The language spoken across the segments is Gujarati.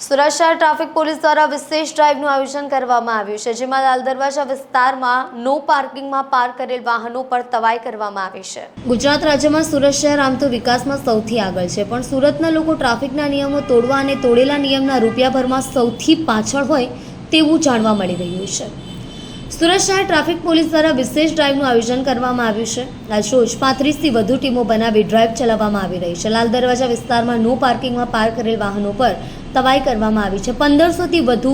સુરત શહેર ટ્રાફિક પોલીસ દ્વારા વિશેષ ડ્રાઇવનું આયોજન કરવામાં આવ્યું છે, જેમાં લાલ દરવાજા વિસ્તારમાં નો પાર્કિંગમાં પાર્ક કરેલ વાહનો પર તવાઈ કરવામાં આવી છે। ગુજરાત રાજ્યમાં સુરત શહેર આમ તો વિકાસમાં સૌથી આગળ છે, પણ સુરતના લોકો ટ્રાફિકના નિયમો તોડવા અને તોડેલા નિયમના રૂપિયા ભરમાં સૌથી પાછળ હોય તેવું જાણવા મળી રહ્યું છે। સુરત શહેર ટ્રાફિક પોલીસ દ્વારા વિશેષ ડ્રાઇવનું આયોજન કરવામાં આવ્યું છે। આજરોજ 35થી વધુ ટીમો બનાવી ડ્રાઇવ ચલાવવામાં આવી રહી છે। લાલ દરવાજા વિસ્તારમાં નો પાર્કિંગમાં પાર્ક કરેલ વાહનો પર તવાઈ કરવામાં આવી છે। 1500થી વધુ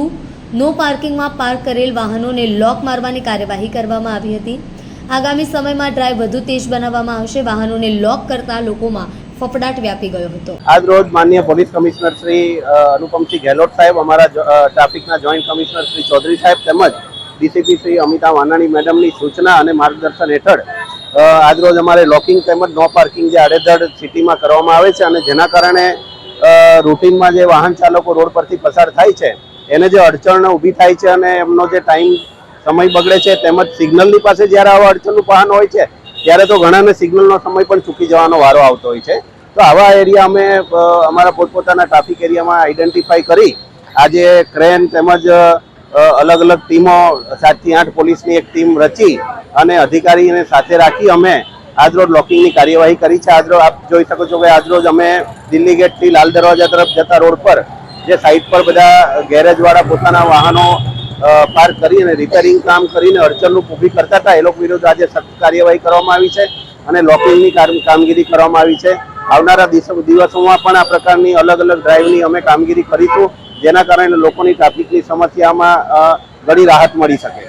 નો પાર્કિંગમાં પાર્ક કરેલ વાહનોને લોક મારવાની કાર્યવાહી કરવામાં આવી હતી। આગામી સમયમાં ડ્રાઇવ વધુ તેજ બનાવવામાં આવશે। વાહનોને લોક કરતા લોકોમાં ફફડાટ વ્યાપી ગયો હતો। આજ રોજ માનનીય પોલીસ કમિશનર શ્રી અનુપમસિંહ ગેહલોત સાહેબ, અમારા ટ્રાફિકના જોઈન્ટ કમિશનર શ્રી ચૌધરી સાહેબ તેમજ ડીસીપી શ્રી અમિતા વાનાણી મેડમની સૂચના અને માર્ગદર્શન હેઠળ આજરોજ અમારે લોકિંગ તેમજ નો પાર્કિંગ જે આડેધડ સિટીમાં કરવામાં આવે છે અને જેના કારણે રૂટીનમાં જે વાહન ચાલકો રોડ પરથી પસાર થાય છે એને જે અડચણ ઊભી થાય છે અને એમનો જે ટાઈમ સમય બગડે છે, તેમજ સિગ્નલની પાસે જ્યારે આવા અડચણનું વાહન હોય છે ત્યારે તો ઘણાને સિગ્નલનો સમય પણ ચૂકી જવાનો વારો આવતો હોય છે। તો આવા એરિયા અમે અમારા પોતપોતાના ટ્રાફિક એરિયામાં આઈડેન્ટિફાઈ કરી આજે ક્રેન તેમજ અલગ અલગ ટીમો 7 થી 8 પોલીસની એક ટીમ રચી અને અધિકારીને સાથે રાખી અમે આજરોજ લોકિંગની કાર્યવાહી કરી છે। આજરોજ આપ જોઈ શકો છો કે આજરોજ અમે દિલ્હી ગેટથી લાલ દરવાજા તરફ જતા રોડ પર જે સાઈડ પર બધા ગેરેજવાળા પોતાના વાહનો પાર્ક કરી અને રિપેરિંગ કામ કરીને અડચણનું ઊભી કરતા હતા, એ લોકો વિરુદ્ધ આજે સખ્ત કાર્યવાહી કરવામાં આવી છે અને લોકિંગની કામગીરી કરવામાં આવી છે। આવનારા દિવસોમાં પણ આ પ્રકારની અલગ અલગ ડ્રાઇવની અમે કામગીરી કરીશું, જેના કારણે લોકોની ટ્રાફિકની સમસ્યામાં ઘણી રાહત મળી શકે।